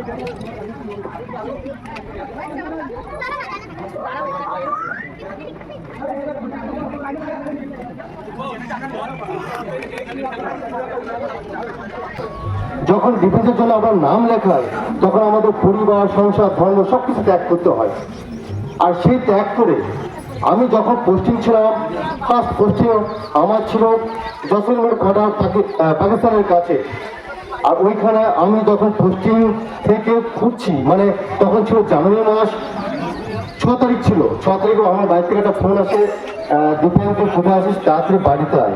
যখন ডিফেন্সের জন্য আমরা নাম লেখাই তখন আমাদের পরিবার, সংসার, ধর্ম সবকিছু ত্যাগ করতে হয়। আর সেই ত্যাগ করে আমি যখন পোস্টিং ছিলাম, ফার্স্ট পোস্টিং আমার ছিল জসলমের বর্ডার পাকিস্তানের কাছে। আর ওইখানে আমি যখন পোস্টিং থেকে ঘুরছি, মানে তখন ছিল জানুয়ারি মাস, 6 তারিখ ছিল। 6 তারিখে আমার বাড়ি থেকে একটা ফোন আসে, ডিফেন্সে কোথায় আসিস, তাড়াতাড়ি বাড়িতে আয়।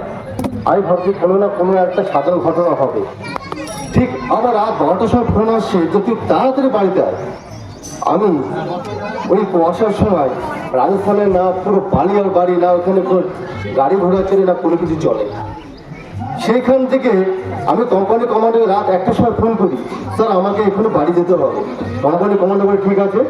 আমি ভাবছি কোনো না কোনো একটা সাধারণ ঘটনা হবে। ঠিক আমার রাত 12টার সময় ফোন আসছে যে তুই তাড়াতাড়ি বাড়িতে আয়। আমি ওই কুয়াশার সময় রাজস্থানে না পুরো বালিয়ার বাড়ি, না ওখানে কোনো গাড়ি ঘোড়া চলে, না কোনো কিছু চলে। সেইখান থেকে আমি কোম্পানি কমান্ডারকে রাত 1টার সময় ফোন করি, স্যার আমাকে এখনো বাড়ি যেতে হবে। কোম্পানি কমান্ডার বলে ঠিক আছে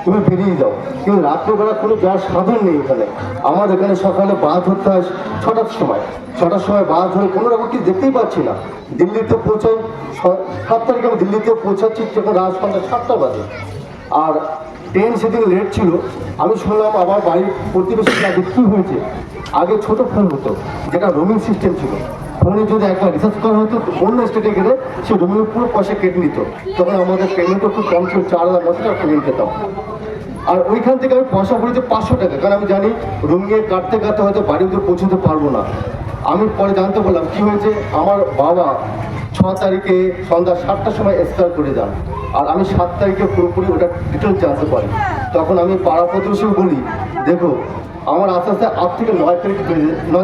তুমি বেরিয়ে যাও, কিন্তু রাত্রেবেলা কোনো যাওয়ার সাধন নেই এখানে। আমার এখানে সকালে বাস ধরতে হয় 6টার সময়। 6টার সময় বাস ধরে কোনো রকম কিছু দেখতেই পাচ্ছি না। দিল্লিতে পৌঁছাই 7 তারিখে আমি দিল্লিতে পৌঁছাচ্ছি যখন রাত সন্ধ্যা 7টা বাজে। আর ট্রেন সেদিন লেট ছিল। আমি শুনলাম আমার বাড়ির প্রতিবেশী আগে কী হয়েছে। আগে ছোট ফোন হতো যেটা রোমিং সিস্টেম ছিল, ফোনে যদি একবার রিচার্জ করা হতো অন্য স্টেটে গেলে সে রোমিং পুরো পয়সা কেটে নিত। তখন আমাদের পেমেন্টও খুব কম ছিল, 4,000 টাকা পেমেন্ট পেতাম। আর ওইখান থেকে আমি পয়সা পড়েছি 500 টাকা, কারণ আমি জানি রোমিংয়ে কাটতে কাটতে হয়তো বাড়িতে পৌঁছতে পারবো না। আমি পরে জানতে পারলাম কী হয়েছে, আমার বাবা 6 তারিখে সন্ধ্যা 7টার সময় এক্সপায়ার করে যান। আর আমি 7 তারিখে পুরোপুরি ওটা ডিটেলস জানতে পারি। তখন আমি পাড়া প্রতিবেশীকে বলি, দেখো আমার আস্তে আস্তে 8 থেকে 9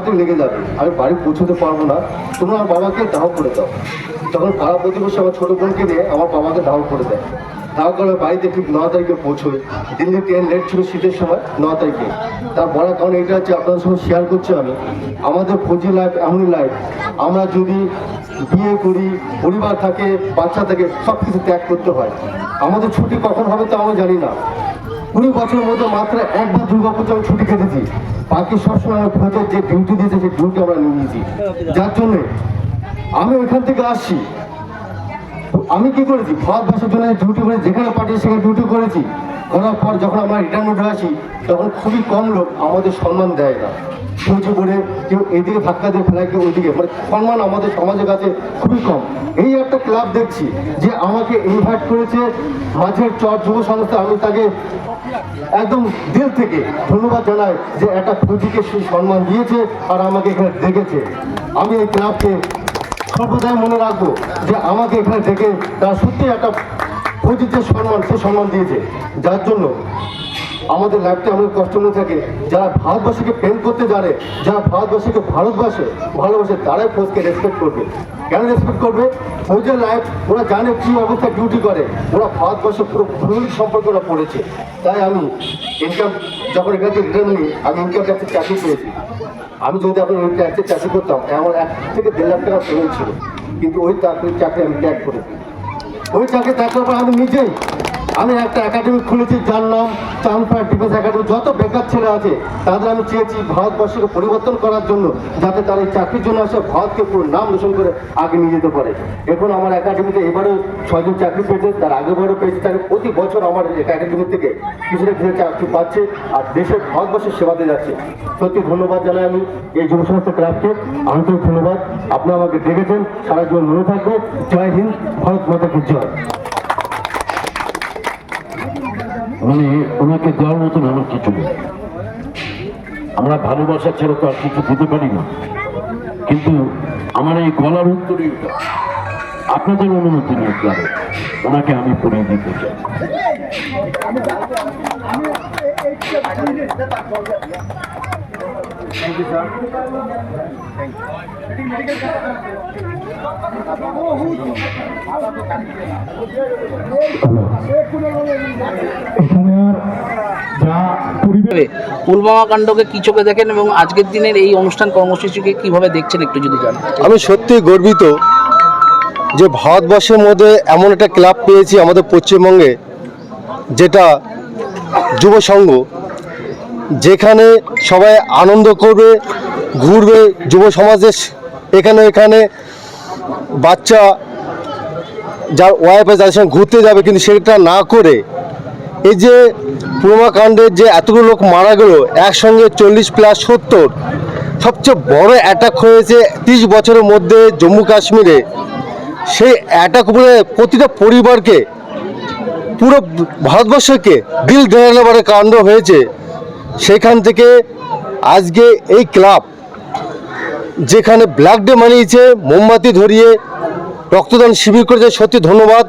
তারিখ লেগে যাবে, আমি বাড়ি পৌঁছতে পারবো না, তোমরা আমার বাবাকে দাহ করে দাও। তখন পাড়া প্রতিবেশী আমার ছোটো বোনকে নিয়ে আমার বাবাকে দাহ করে দেয়। দাহ করে বাড়িতে ঠিক 9 তারিখে পৌঁছোই। দিল্লি ট্রেন লেট ছিল শীতের সময় 9 তারিখে। তার বলার কারণ এটা হচ্ছে, আপনাদের সঙ্গে শেয়ার করছি আমি, আমাদের ফৌজি লাইফ এমনই লাইফ, আমরা যদি বিয়ে করি, পরিবার থাকে, বাচ্চা থাকে, সব কিছু ত্যাগ করতে হয়। আমাদের ছুটি কখন হবে তা আমি জানি না। 20 বছরের মধ্যে মাত্র একবার দুর্গাপূজা আমি ছুটি কেটেছি, বাকি সবসময় আমি ফৌজের যে ডিউটি দিয়েছে সেই ডিউটি আমরা নিয়ে নিয়েছি। যার জন্যে আমি ওইখান থেকে আসছি। আমি কি করেছি, ভারতবর্ষের জন্য ডিউটি করে যেখানে পাঠিয়ে সেখানে ডিউটি করেছি। করার পর যখন আমরা রিটায়ারমেন্ট হয়ে আসি তখন খুবই কম লোক আমাদের সম্মান দেয় না। ফৌজি বলে কেউ এদিকে ধাক্কা দিয়ে ফেলায়, কেউ ওইদিকে, মানে সম্মান আমাদের সমাজের কাছে খুবই কম। এই একটা ক্লাব দেখছি যে আমাকে ইনভাইট করেছে মাঝের চর যুব সংস্থা, আমি তাকে একদম দিল থেকে ধন্যবাদ জানাই যে একটা ফৌজিকে সেই সম্মান দিয়েছে আর আমাকে এখানে ডেকেছে। আমি এই ক্লাবকে সর্বদাই মনে রাখবো যে আমাকে এখানে ডেকে তারা সত্যি একটা ফৌজির যে সম্মান, সে সম্মান দিয়েছে। যার জন্য আমাদের লাইফটা আমাদের কষ্ট মনে থাকে। যারা ভারতবাসীকে প্রেম করতে জানে, যারা ভারতবাসীকে ভালোবাসে তারাই ফৌজকে রেসপেক্ট করবে। কেন রেসপেক্ট করবে? ফৌজের লাইফ ওরা জানে কী অবস্থায় ডিউটি করে, ওরা ভারতবর্ষের পুরো ভৌগোলিক সম্পর্ক ওরা পড়েছে। তাই আমি ইনকাম যখন এখান থেকে রিটার্ন নিই, আমি ইনকাম ট্যাক্সের চাকরি পেয়েছি। আমি যদি আপনার ওই ট্যাক্সের চাকরি করতাম, আমার 1 থেকে 1.5 লাখ টাকা পেমেন্ট ছিল, কিন্তু ওই চাকরি আমি ত্যাগ করেছি। ওই চাকরি ত্যাগ করার পর আমি একটা একাডেমি খুলেছি, যার নাম চাঁদপাড়া ডিফেন্স একাডেমি। যত বেকার ছেলে আছে তাদের আমি চেয়েছি ভারতবর্ষকে পরিবর্তন করার জন্য, যাতে তারা এই চাকরির জন্য আসে, ভারতকে পুরো নাম রোশন করে আগে নিয়ে যেতে পারে। এখন আমার একাডেমিতে এবারেও 6 জন চাকরি পেয়েছে, তার আগেবারও পেয়েছে। তাহলে প্রতি বছর আমার একাডেমি থেকে কিছু না কিছু চাকরি পাচ্ছে আর দেশের ভারতবর্ষের সেবাতে যাচ্ছে। সত্যি ধন্যবাদ জানাই আমি এই যুব সংস্থা ক্লাবকে, আন্তরিক ধন্যবাদ। আপনারা আমাকে দেখেছেন, সারা জীবন মনে থাকবে। জয় হিন্দ, ভারত মাতা কি জয়। মানে ওনাকে দেওয়ার মতন আমার কিছু নেই। আমরা ভালোবাসা ছাড়া তো আর কিছু দিতে পারি না, কিন্তু আমার এই গলার উত্তরে আপনাদের অনুমতি নিয়ে ক্লাবে ওনাকে আমি পড়িয়ে দিতে চাই। পুলওয়ামা কাণ্ডকে কি চোখে দেখেন এবং আজকের দিনের এই অনুষ্ঠান কর্মসূচিকে কিভাবে দেখছেন একটু যদি জানেন। আমি সত্যি গর্বিত যে ভারতবর্ষের মধ্যে এমন একটা ক্লাব পেয়েছি আমাদের পশ্চিমবঙ্গে, যেটা যুব সংঘ, যেখানে সবাই আনন্দ করবে, ঘুরবে, যুব সমাজের এখানে বাচ্চা যার ওয়াইফ আছে তাদের সঙ্গে ঘুরতে যাবে, কিন্তু সেটা না করে এই যে পুলওয়ামা কাণ্ডের যে এতগুলো লোক মারা গেল একসঙ্গে 40+70, সবচেয়ে বড় অ্যাটাক হয়েছে 30 বছরের মধ্যে জম্মু কাশ্মীরে। সেই অ্যাটাক উপরে প্রতিটা পরিবারকে, পুরো ভারতবর্ষকে দিল দেওয়ার কাণ্ড হয়েছে। সেখান থেকে আজকে এই ক্লাব যেখানে ব্ল্যাক ডে মানিয়েছে, মোমবাতি ধরিয়ে রক্তদান শিবির করেছে, সত্যি ধন্যবাদ।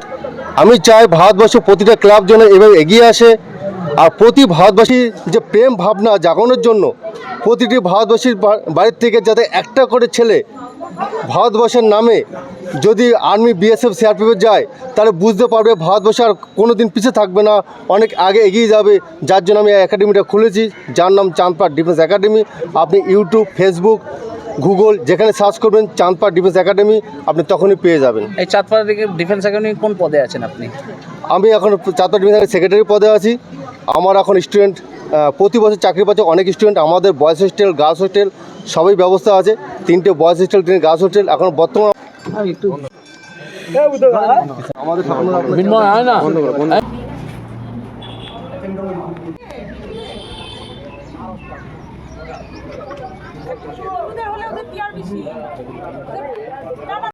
আমি চাই ভারতবর্ষের প্রতিটা ক্লাব যেন এভাবে এগিয়ে আসে, আর প্রতি ভারতবাসীর যে প্রেম ভাবনা জাগানোর জন্য প্রতিটি ভারতবাসীর বাড়ির থেকে যাতে একটা করে ছেলে ভারতবর্ষের নামে যদি আর্মি, বিএসএফ, সিআরপিএফ যায়, তাহলে বুঝতে পারবে ভারতবর্ষ আর কোনো দিন পিছিয়ে থাকবে না, অনেক আগে এগিয়ে যাবে। যার জন্য আমি একাডেমিটা খুলেছি, যার নাম চাঁদপাড় ডিফেন্স একাডেমি। আপনি ইউটিউব, ফেসবুক, গুগল যেখানে সার্চ করবেন চাঁদপাড় ডিফেন্স একাডেমি, আপনি তখনই পেয়ে যাবেন। এই চাঁদপাড়া ডিফেন্স একাডেমি কোন পদে আছেন আপনি? আমি এখন চাঁদপাড় ডিফেন্স সেক্রেটারি পদে আছি। আমার এখন স্টুডেন্ট প্রতি বছর চাকরি পাচ্ছে অনেক স্টুডেন্ট। আমাদের বয়েজ হোস্টেল, গার্লস হোস্টেল সবই ব্যবস্থা আছে। 3টে বয়েজ হোস্টেল, 3টে গার্লস হোস্টেল। এখন বর্তমানে আমাদের ওদের হলে ওদের টিআর বেশি